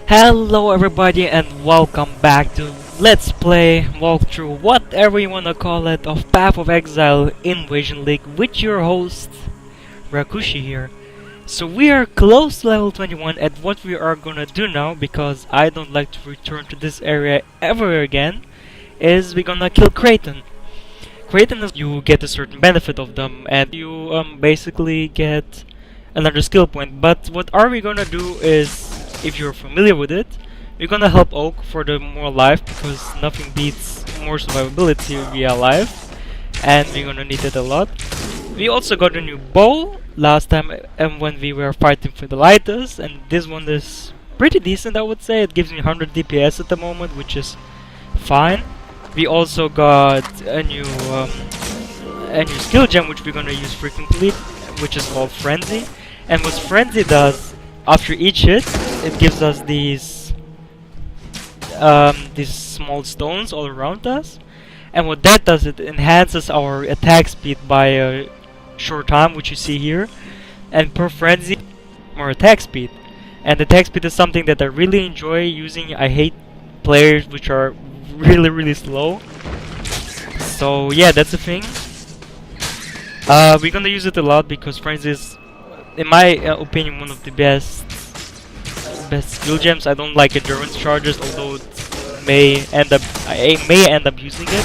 Hello everybody and welcome back to Let's Play, Walkthrough, whatever you wanna call it, of Path of Exile Invasion League with your host, Rakushi here. So we are close to level 21 and what we are gonna do now, because I don't like to return to this area ever again, is we're gonna kill Kraton. Kraton is you get a certain benefit of them and you basically get another skill point. But what are we gonna do is, if you're familiar with it, we're gonna help Oak for the more life because nothing beats more survivability via life, and we're gonna need it a lot. We also got a new bow last time when we were fighting for the lighters, and this one is pretty decent, I would say. It gives me 100 DPS at the moment, which is fine. We also got a new skill gem which we're gonna use frequently, which is called Frenzy. And what Frenzy does, after each hit, it gives us these small stones all around us. And what that does, it enhances our attack speed by a short time, which you see here. And per Frenzy, more attack speed. And attack speed is something that I really enjoy using. I hate players which are really slow. So yeah, that's the thing. We're gonna use it a lot because Frenzy is, in my opinion, one of the best skill gems. I don't like endurance charges, although it I may end up using it.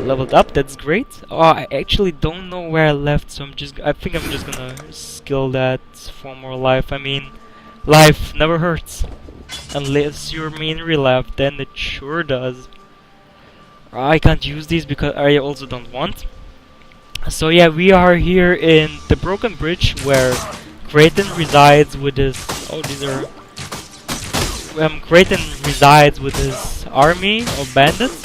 Leveled up, that's great. Oh, I actually don't know where I left, so I think I'm just gonna skill that for more life. I mean, life never hurts. Unless you're me in real life, then it sure does. I can't use these because I also don't want. So yeah, we are here in the Broken Bridge where Kraton resides with his... Oh, these are... Kraton resides with his army of bandits,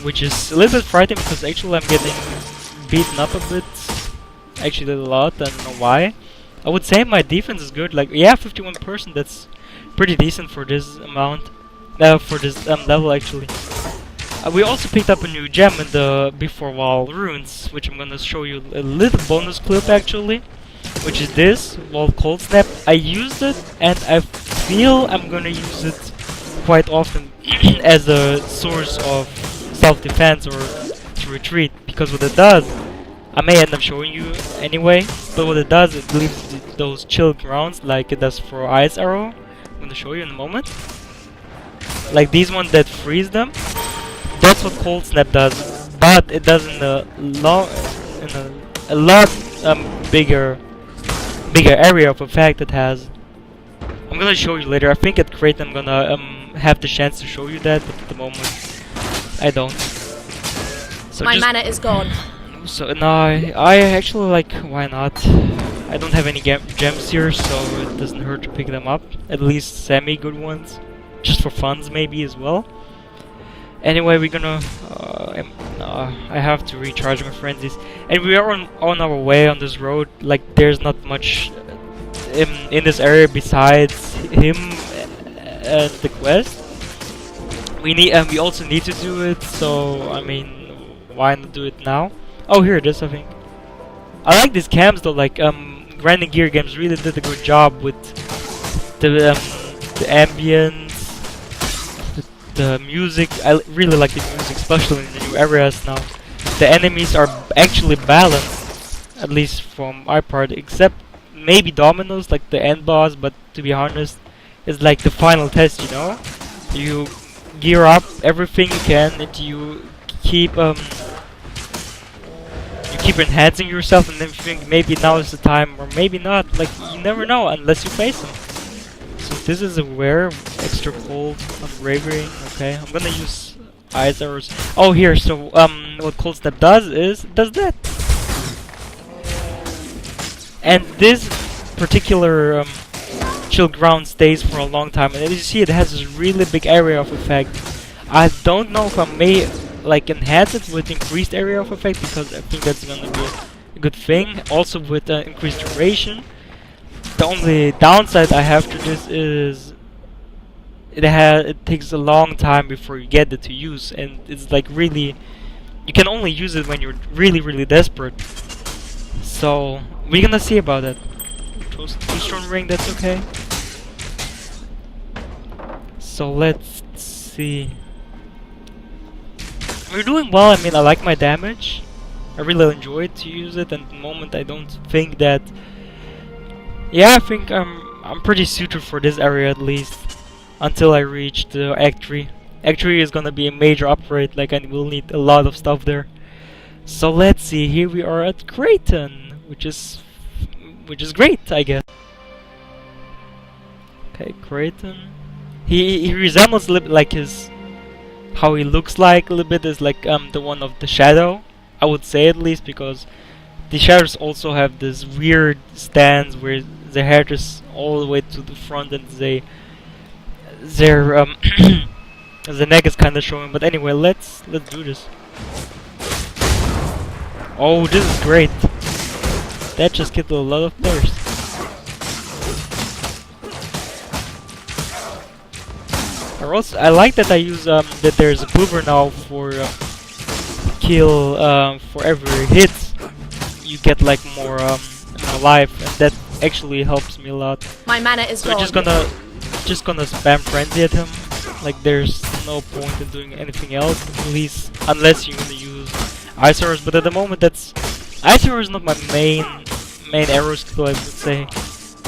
which is a little bit frightening because actually I'm getting beaten up a bit. Actually a lot, I don't know why. I would say my defense is good, like, yeah, 51%, that's pretty decent for this amount. For this level actually. We also picked up a new gem in the Before Wall Ruins, which I'm gonna show you a little bonus clip actually, which is this Wall Cold Snap. I used it and I feel I'm gonna use it quite often as a source of self-defense or to retreat, because what it does, I may end up showing you anyway, but what it does, it leaves those chill grounds like it does for Ice Arrow. I'm gonna show you in a moment. Like these ones that freeze them. That's what Cold Snap does, but it does in a lot bigger area of effect it has. I'm gonna show you later. I think at Crate I'm gonna have the chance to show you that, but at the moment I don't. So my mana is gone. So no, I actually, like, why not? I don't have any gems here, so it doesn't hurt to pick them up. At least semi-good ones, just for funds maybe as well. Anyway, we're gonna... I have to recharge my frenzies. And we are on our way on this road. Like, there's not much in this area besides him and the quest. We also need to do it, so, I mean, why not do it now? Oh, here it is, I think. I like these cams though, like, Grinding Gear Games really did a good job with the ambience, the music. I really like the music, especially in the new areas now. The enemies are actually balanced, at least from my part, except maybe Dominoes, like the end boss, but to be honest, it's like the final test, you know? You gear up everything you can and you keep enhancing yourself, and then think maybe now is the time, or maybe not. Like, you never know unless you face them. So this is a rare extra cold unwavering. Okay, I'm gonna use Ice Arrows. Oh, here. So what Cold Snap does is does that, and this particular chill ground stays for a long time. And as you see, it has this really big area of effect. I don't know if I may like enhance it with increased area of effect, because I think that's gonna be a good thing. Also with increased duration. The only downside I have to this is it takes a long time before you get it to use, and it's like really, you can only use it when you're really desperate. So we're gonna see about that. Two stone ring, that's okay. So let's see. We're doing well. I mean, I like my damage. I really enjoy to use it, and at the moment I don't think that. Yeah, I think I'm pretty suited for this area at least until I reach the Act 3. Act 3 is gonna be a major upgrade. Like, I will need a lot of stuff there. So let's see. Here we are at Creighton, which is great, I guess. Okay, Creighton. He resembles a little bit like his how he looks like a little bit is like the one of the Shadow, I would say at least, because the Shadows also have this weird stance where their hair is all the way to the front and their the neck is kind of showing. But anyway, let's do this. Oh, this is great. That just killed a lot of players. I like that I use that there's a boomer now for kill for every hit you get like more life, and that actually helps me a lot. My mana is so gone. just gonna spam frenzy at him. Like, there's no point in doing anything else, at least unless you're gonna use ice arrows. But at the moment, ice arrow is not my main arrow skill. I would say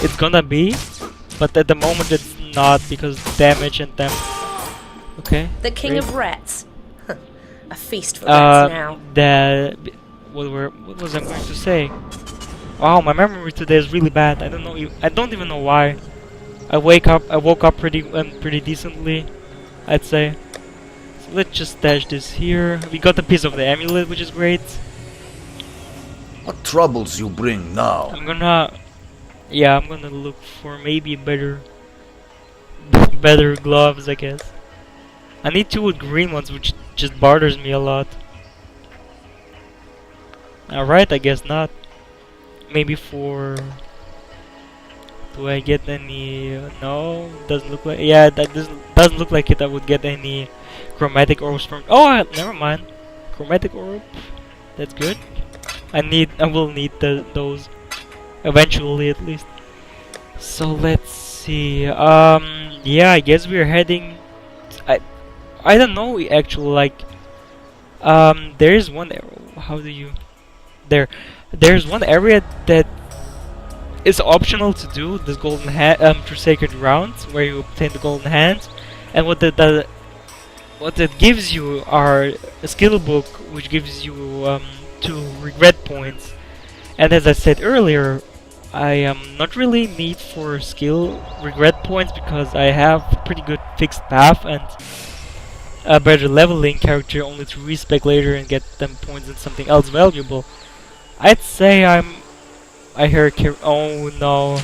it's gonna be, but at the moment it's not, because damage and them. Okay. The king of rats. A feast for rats now. What was I going to say? Wow, my memory today is really bad. I don't know. I don't even know why. I woke up pretty decently, I'd say. So let's just stash this here. We got a piece of the amulet, which is great. What troubles you bring now? I'm gonna look for maybe better gloves, I guess. I need 2 with green ones, which just bothers me a lot. Alright, I guess not. Maybe for... Do I get any... no, doesn't look like... yeah, that doesn't look like it. I would get any chromatic orbs from... oh, never mind. Chromatic orb. That's good. I will need those. Eventually, at least. So, let's see. Yeah, I guess we're heading... I don't know, actually, like... there is one... how do you... There's one area that is optional to do, this golden hand through sacred rounds, where you obtain the golden hand, and what that gives you are a skill book, which gives you 2 regret points. And as I said earlier, I am not really need for skill regret points because I have pretty good fixed path and a better leveling character, only to respec later and get them points in something else valuable. I'd say I hear oh no.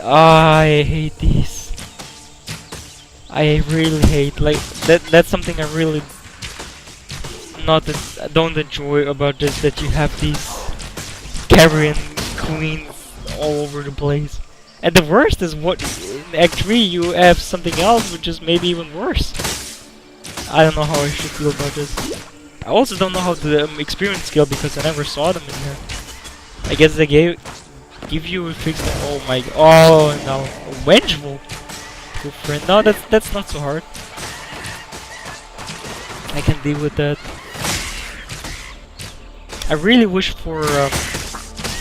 I hate these. I really hate, like, that's something I really don't enjoy about this, that you have these carrion queens all over the place. And the worst is what in Act 3 you have something else which is maybe even worse. I don't know how I should feel about this. I also don't know how to experience skill because I never saw them in here. I guess they give you a fixed... oh my... oh no. Vengeful. Good friend. No, that's not so hard. I can deal with that. I really wish for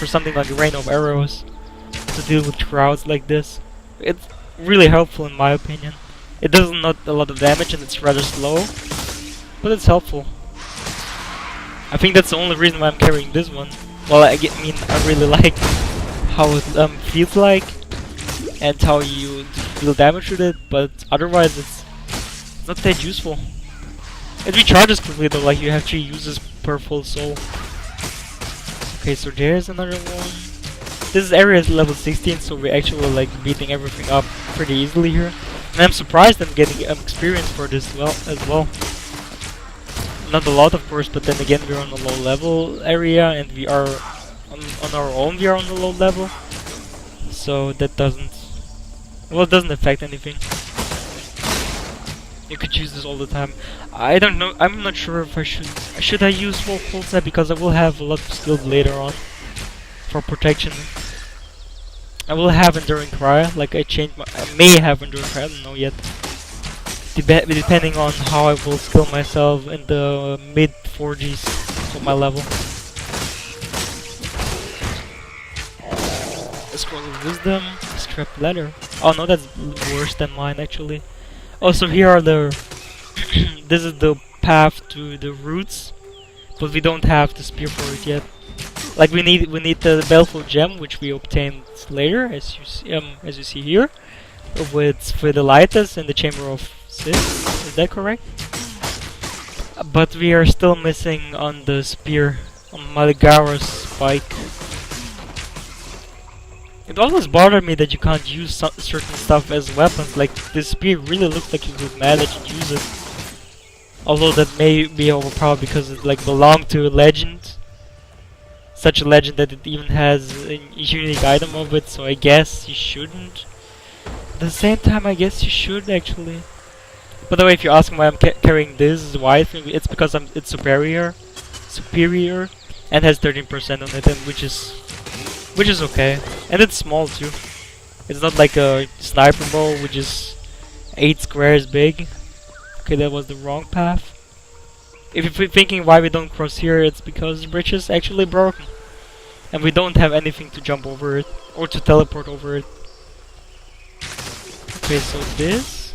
something like Rain of Arrows to deal with crowds like this. It's really helpful in my opinion. It does not a lot of damage and it's rather slow, but it's helpful. I think that's the only reason why I'm carrying this one. Well, I mean, I really like how it feels like and how you deal damage with it, but otherwise it's not that useful. It recharges quickly though, like you have 3 uses per full soul. Okay, so there's another one. This area is level 16, so we're actually like beating everything up pretty easily here. And I'm surprised I'm getting experience for this as well. Not a lot, of course, but then again we're on a low level area and we are on our own. We are on a low level, so that doesn't affect anything. You could use this all the time. I don't know. I'm not sure if I should I use full set, because I will have a lot of skills later on for protection. I will have Enduring Cry, like I may have Enduring Cry, I don't know yet. depending on how I will skill myself in the mid 40s of my level. A scroll of wisdom, scrap letter. Oh no, that's worse than mine actually. Also, here are the this is the path to the roots, but we don't have the spear for it yet. Like we need the baleful gem, which we obtained later, as you see here, with Phidelitis in the chamber of Sis. Is that correct? But we are still missing on the spear, on Maligara's spike. It always bothered me that you can't use certain stuff as weapons. Like this spear really looks like you could manage to use it. Although that may be overpowered because it like belonged to a legend. Such a legend that it even has a unique item of it, so I guess you shouldn't. At the same time, I guess you should actually. By the way, if you ask me why I'm carrying this white thing, it's because it's superior, and has 13% on it, and which is okay. And it's small too. It's not like a sniper bow, which is 8 squares big. Okay, that was the wrong path. If you're thinking why we don't cross here, it's because the bridge is actually broken. And we don't have anything to jump over it, or to teleport over it. Okay, so this.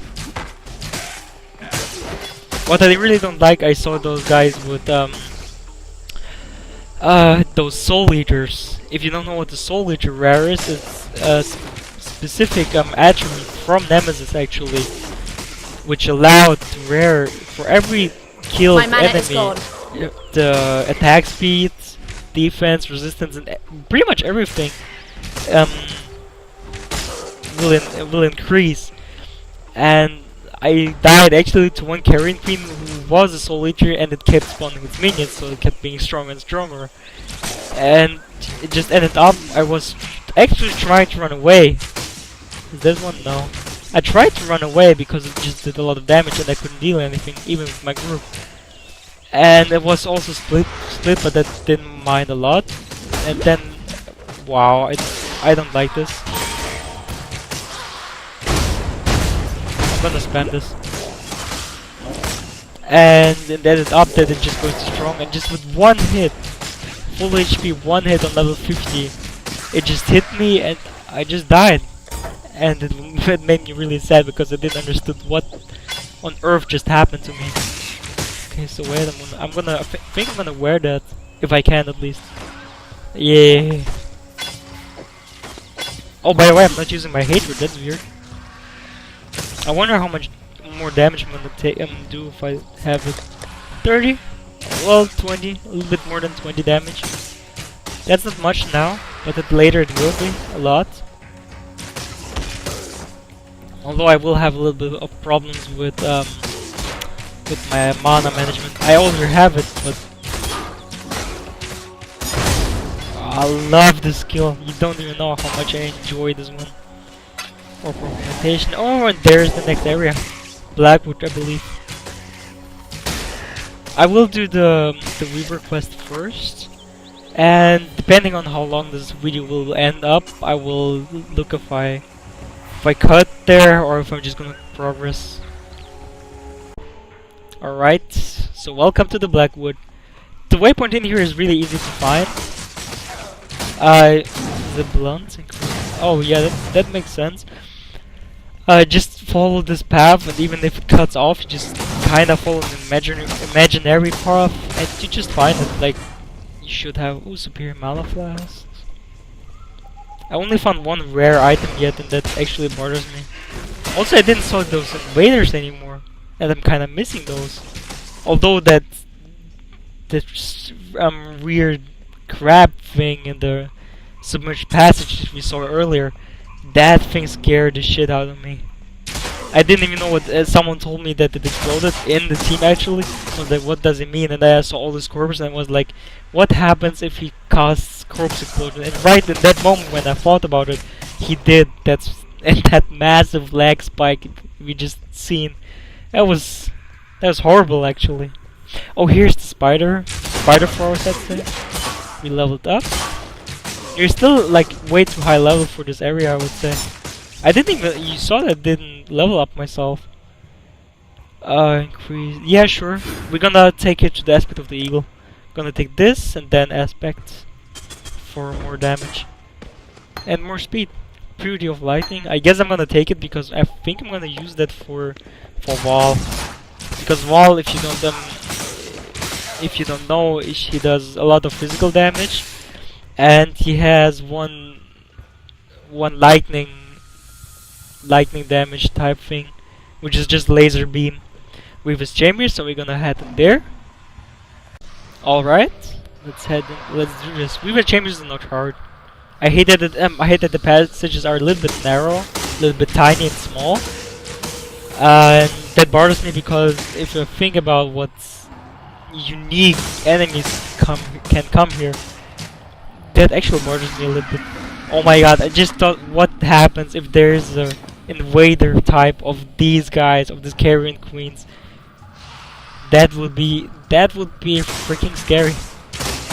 What I really don't like, I saw those guys with those soul eaters. If you don't know what the soul eater rare is, it's a specific attribute from Nemesis actually, which allowed to rare for every killed enemy the attack speed, defense, resistance, and pretty much everything will increase. And I died actually to one carrion queen who was a soul eater, and it kept spawning its minions, so it kept being stronger and stronger. And it just ended up, I was actually trying to run away. Is this one? No. I tried to run away because it just did a lot of damage and I couldn't deal anything, even with my group. And it was also split, but that didn't mind a lot. And then, wow, I don't like this. I'm gonna spam this. And then ended up that it just goes strong, and just with one hit, full HP, one hit on level 50, it just hit me and I just died. And it made me really sad because I didn't understand what on earth just happened to me. Okay, so wait, I think I'm gonna wear that if I can at least. Yeah. Oh, by the way, I'm not using my hatred. That's weird. I wonder how much more damage I'm gonna do if I have it. 30? Well, 20. A little bit more than 20 damage. That's not much now, but later it will be a lot. Although I will have a little bit of problems with my mana management. I already have it, but I love this skill. You don't even know how much I enjoy this one. Or fragmentation. Oh, and there's the next area, Blackwood, I believe. I will do the Weaver quest first, and depending on how long this video will end up, I will look if I cut there or if I'm just gonna progress. Alright, so welcome to the Blackwood. The waypoint in here is really easy to find. The blunt. Oh yeah, that makes sense. Just follow this path, and even if it cuts off, you just kind of follow an imaginary path, and you just find it. Like, you should have superior mana flasks. I only found one rare item yet, and that actually bothers me. Also, I didn't saw those invaders anymore, and I'm kind of missing those. Although that weird crab thing in the submerged passage that we saw earlier, that thing scared the shit out of me. I didn't even know what. Someone told me that it exploded in the team actually. I was like, what does it mean? And I saw all these corpses and I was like, what happens if he casts corpse explosion? And right in that moment when I thought about it, he did. And that massive lag spike we just seen. That was horrible actually. Oh, here's the spider forest that thing. We leveled up. You're still like way too high level for this area, I would say. I didn't even, you saw that I didn't level up myself. Increase. Yeah, sure. We're gonna take it to the aspect of the eagle. Gonna take this and then aspect for more damage and more speed. Purity of lightning. I guess I'm gonna take it because I think I'm gonna use that for wall. Because wall, if you don't know, he does a lot of physical damage, and he has one lightning damage type thing, which is just laser beam with his chamber. So we're gonna head in there. All right, let's head in. Let's do this. Weaver chambers are not hard. I hate that the passages are a little bit narrow, a little bit tiny and small. And that bothers me because if you think about what unique enemies can come here, that actually bothers me a little bit. Oh my god! I just thought, what happens if there's a invader type of these guys, of these carrion queens? That would be freaking scary.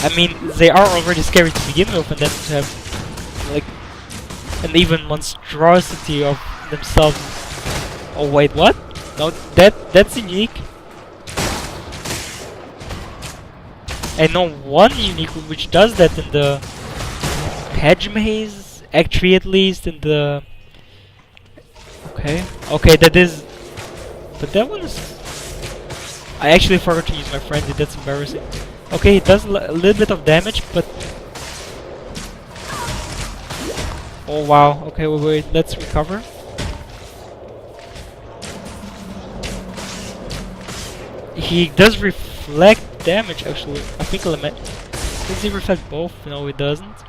I mean, they are already scary to begin with, and then to have like an even monstrosity of themselves. Oh wait, what? No, that's unique. I know one unique which does that in the hedge maze, Act 3 at least, in the... Okay, that is... But that one is... I actually forgot to use my frenzy, that's embarrassing. Okay, it does a little bit of damage, but... Oh wow, okay, wait, let's recover. He does reflect damage actually. I think element. Does he reflect both? No, it doesn't.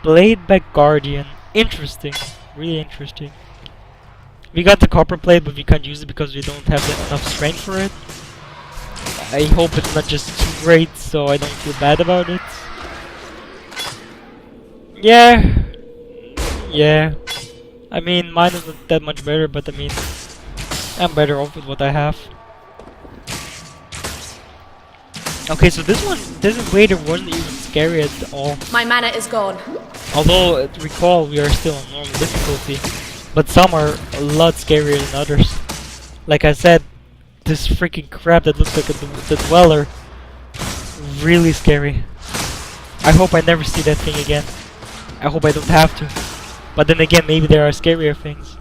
Blade back Guardian. Interesting. Really interesting. We got the copper plate, but we can't use it because we don't have enough strength for it. I hope it's not just too great, so I don't feel bad about it. Yeah. I mean, mine is not that much better, but I mean, I'm better off with what I have. Okay, so this invader wasn't even scary at all. My mana is gone. Although, recall, we are still on normal difficulty. But some are a lot scarier than others. Like I said, this freaking crap that looks like the Dweller. Really scary. I hope I never see that thing again. I hope I don't have to. But then again, maybe there are scarier things.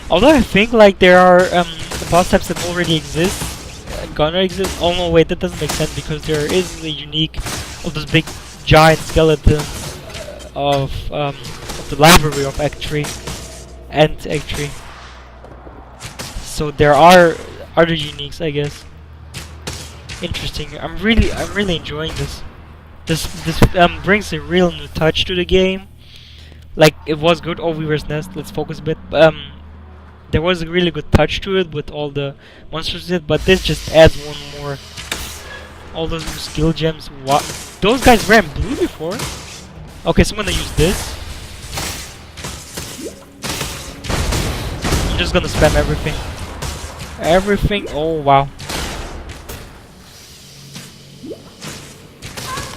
Although I think like there are boss types that already exist. Gonna exist. Oh no, wait, that doesn't make sense because there is a unique of those big giant skeletons of the library of Act 3 and Act 3. So there are other uniques, I guess. Interesting. I'm really enjoying this. This brings a real new touch to the game. Like it was good. Oh, Weaver's Nest. Let's focus a bit. There was a really good touch to it with all the monsters in it, but this just adds one more. All those new skill gems. What? Those guys ran blue before? Okay, so I'm gonna use this. I'm just gonna spam everything. Everything. Oh wow.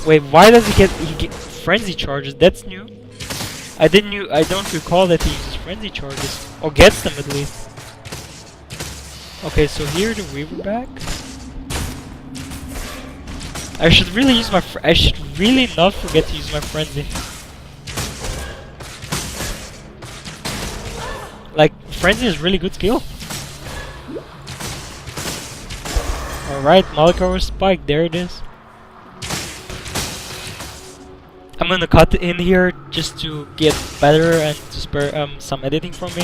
Wait, why does he get frenzy charges? That's new. I don't recall that he uses frenzy charges. Or gets them at least. Okay, so here the Weaver back. I should really use my I should really not forget to use my frenzy. Like, frenzy is really good skill. Alright, Malikaro's spike, there it is. I'm gonna cut in here just to get better and to spare some editing from me.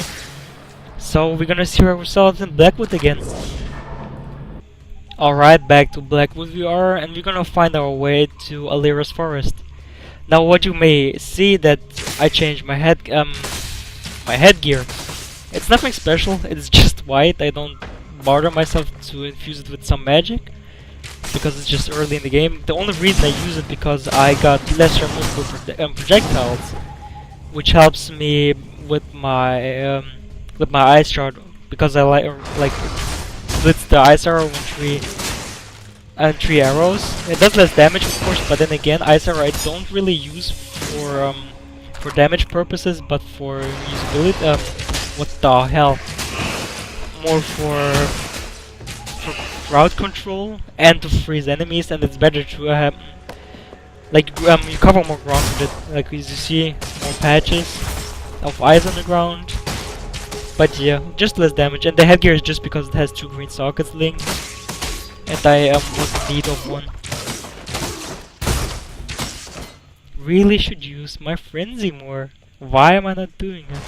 So we're gonna see ourselves in Blackwood again. Alright, back to Blackwood we are, and we're gonna find our way to Alira's forest. Now what you may see that I changed my headgear. It's nothing special, it's just white. I don't bother myself to infuse it with some magic because it's just early in the game. The only reason I use it because I got less removable projectiles, which helps me with my ice shard because I like splits the ice arrow in three arrows. It does less damage, of course, but then again, ice arrow I don't really use for damage purposes, but for usability. What the hell? More for crowd control and to freeze enemies, and it's better to you cover more ground with it. Like as you see, more patches of ice on the ground. But yeah, just less damage. And the headgear is just because it has 2 green sockets linked, and I was in need of one. Really should use my frenzy more. Why am I not doing it?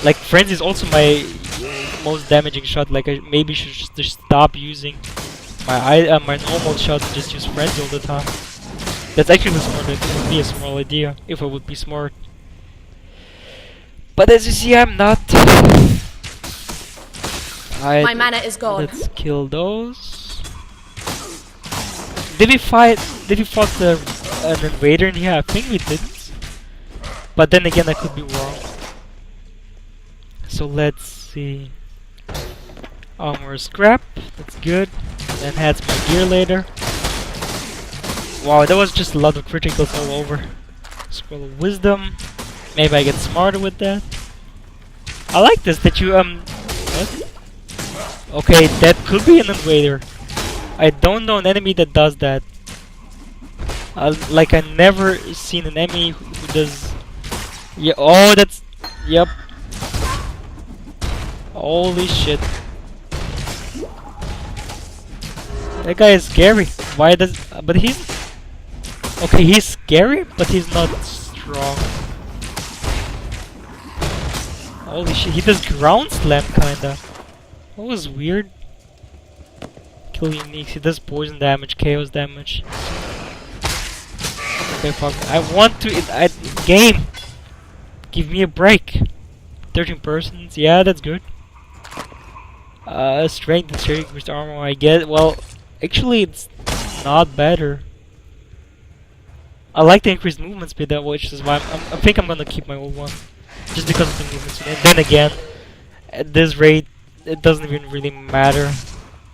Like frenzy is also my most damaging shot. Like I maybe should just stop using my normal shot and just use frenzy all the time. That's actually smart. It would be a small idea if I would be smart. But as you see, I'm not. My mana is gone. Let's kill those. Did we fight an invader in here? I think we didn't. But then again, I could be wrong. So let's see. Armor scrap. That's good. Enhance my gear later. Wow, that was just a lot of criticals all over. Scroll of wisdom. Maybe I get smarter with that. I like this that you what? Okay, that could be an invader. I don't know an enemy that does that. Like I never seen an enemy who does. Yeah. Oh, that's. Yep. Holy shit. That guy is scary. Why does? But he's. Okay, he's scary, but he's not strong. Holy shit, he does ground slam kinda. That was weird. Kill uniques, he does poison damage, chaos damage. Okay, fuck. I want to. Game! Give me a break. 13 persons, yeah, that's good. Strength and strength increased armor, I get. Well, actually, it's not better. I like the increased movement speed, which is why I think I'm gonna keep my old one. Just because of the movement speed. And then again, at this rate, it doesn't even really matter.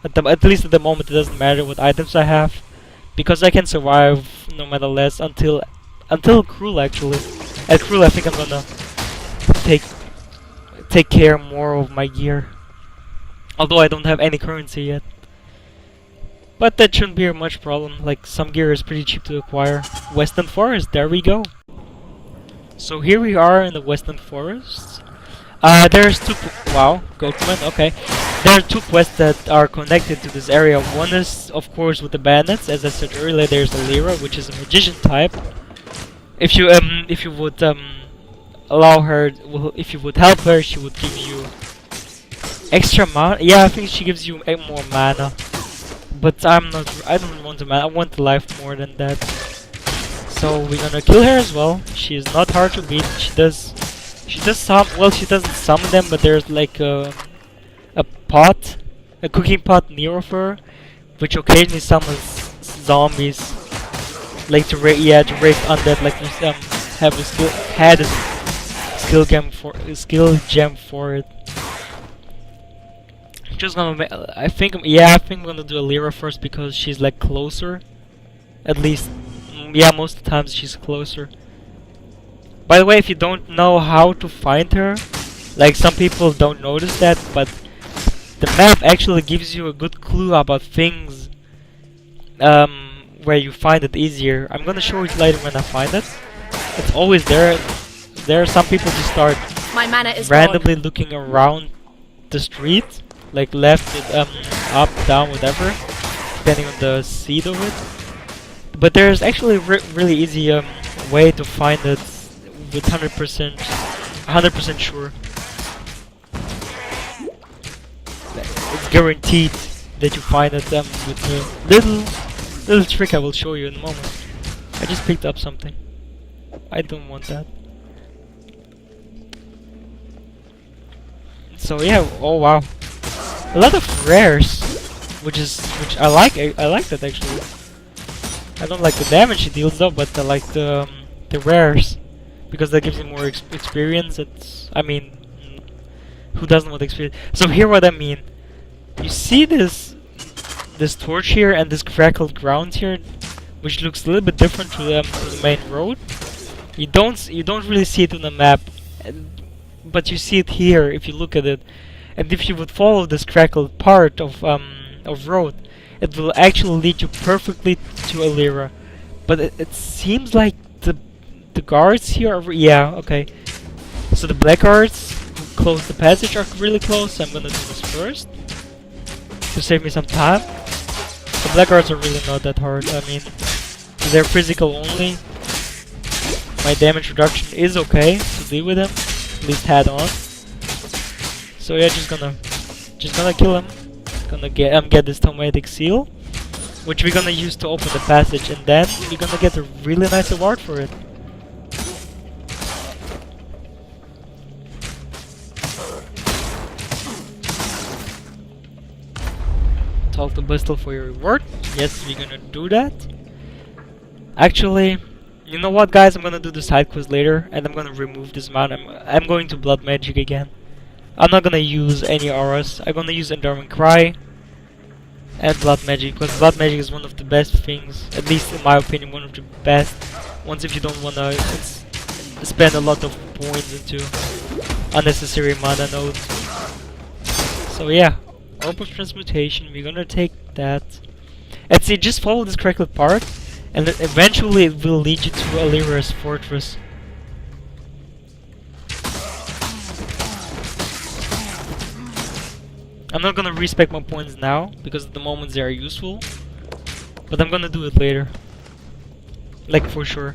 At least at the moment, it doesn't matter what items I have, because I can survive no matter less until Cruel actually. At Cruel, I think I'm gonna take care more of my gear. Although I don't have any currency yet. But that shouldn't be a much problem. Like some gear is pretty cheap to acquire. Western Forest, there we go. So here we are in the Western Forest. There's two. Wow, Goatman. Okay, there are 2 quests that are connected to this area. One is, of course, with the bandits. As I said earlier, there's Alira, which is a magician type. If you would allow her, well, if you would help her, she would give you extra mana. Yeah, I think she gives you more mana. But I don't want the mana. I want the life more than that. So we're gonna kill her as well. She is not hard to beat. She does some. Well, she doesn't summon them, but there's like a pot, a cooking pot near of her, which occasionally summons zombies. Like to raise undead. Like you have a skill gem for it. Just gonna I think I'm gonna do Alira first because she's like closer. At least, yeah, most of the times she's closer. By the way, if you don't know how to find her, like some people don't notice that, but the map actually gives you a good clue about things where you find it easier. I'm gonna show it later when I find it. It's always there. There are some people just start My mana is randomly gone. looking around the street. Like left, up, down, whatever, depending on the seed of it. But there's actually a really easy way to find it with 100% sure. It's guaranteed that you find it with a little trick I will show you in a moment. I just picked up something. I don't want that. So yeah, oh wow. A lot of rares, which I like. I like that actually. I don't like the damage it deals though, but I like the rares because that gives you more experience. I mean, who doesn't want experience? So here, what I mean, you see this torch here and this crackled ground here, which looks a little bit different to the main road. You don't really see it on the map, but you see it here if you look at it. And if you would follow this crackled part of road, it will actually lead you perfectly to Alira. But it seems like the guards here are yeah, okay. So the black guards who close the passage are really close, so I'm gonna do this first to save me some time. The black guards are really not that hard. I mean, they're physical only. My damage reduction is okay to deal with them, at least head on. So yeah, just gonna kill him. Gonna get this Tomatic Seal, which we're gonna use to open the passage, and then we're gonna get a really nice award for it. Talk to Bristol for your reward. Yes, we're gonna do that. Actually, you know what, guys? I'm gonna do the side quest later, and I'm gonna remove this mount. I'm going to Blood Magic again. I'm not gonna use any auras. I'm gonna use Endowment Cry and Blood Magic, because Blood Magic is one of the best things, at least in my opinion, one of the best ones if you don't wanna spend a lot of points into unnecessary mana nodes. So yeah, Orb of Transmutation, we're gonna take that. And see, just follow this correct part, and then eventually it will lead you to Alira's fortress. I'm not gonna respec my points now, because at the moment they are useful. But I'm gonna do it later. Like, for sure.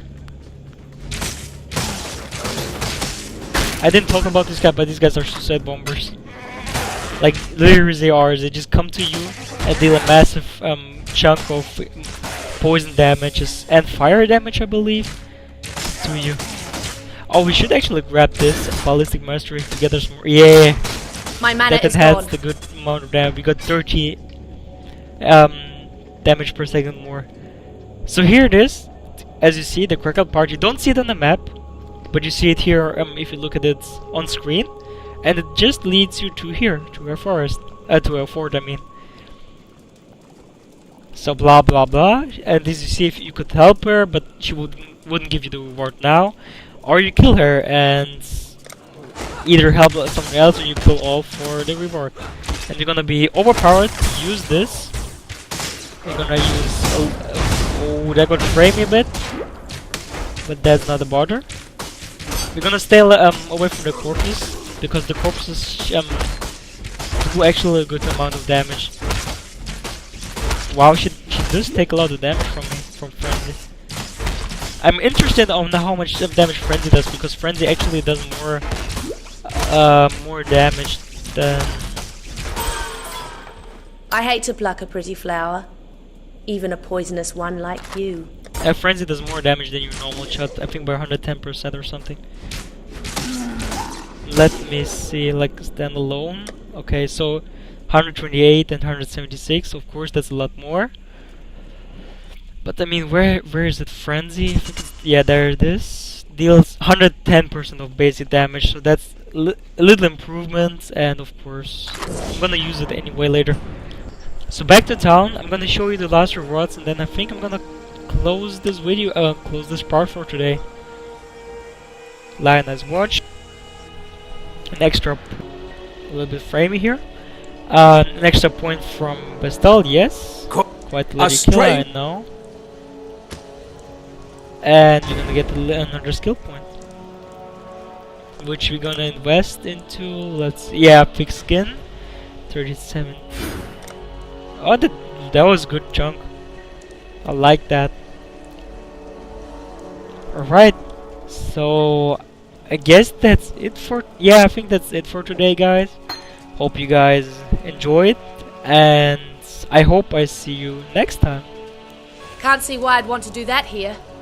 I didn't talk about this guy, but these guys are suicide bombers. Like, literally they are. They just come to you and deal a massive chunk of poison damages and fire damage, I believe, to you. Oh, we should actually grab this Ballistic Mastery to get us more. Yeah! My mana that is enhanced gone. the good amount of damage. We got 30 damage per second more. So here it is. As you see, the crackled part. You don't see it on the map, but you see it here if you look at it on screen. And it just leads you to here, to our forest. To our fort, I mean. So blah blah blah. And this you see if you could help her, but she wouldn't give you the reward now. Or you kill her and either help someone else or you kill all for the reward. And you're gonna be overpowered to use this. You're gonna use oh, that got frame me a bit, but that's not a bother. We're gonna stay away from the corpses, because the corpses do actually a good amount of damage. Wow, she does take a lot of damage from me, from Frenzy. I'm interested on how much damage Frenzy does, because Frenzy actually does more damage than... I hate to pluck a pretty flower, even a poisonous one like you. Frenzy does more damage than your normal shot, I think by 110% or something. Let me see, like standalone. Okay, so 128 and 176, of course that's a lot more. But I mean, where is it? Frenzy? I think it's, yeah, there it is. Deals 110% of basic damage, so that's a little improvement, and of course I'm gonna use it anyway later. So back to town, I'm gonna show you the last rewards, and then I think I'm gonna close this video, close this part for today. Lioness Watch. An extra, a little bit framey here. An extra point from Bestel, yes. Quite bloody kill, I know. And you're gonna get another skill point, which we're gonna invest into, let's, yeah, Pig Skin. 37. Oh, that was good chunk. I like that. Alright, so I guess that's it for, yeah, I think that's it for today, guys. Hope you guys enjoyed, and I hope I see you next time. Can't see why I'd want to do that here.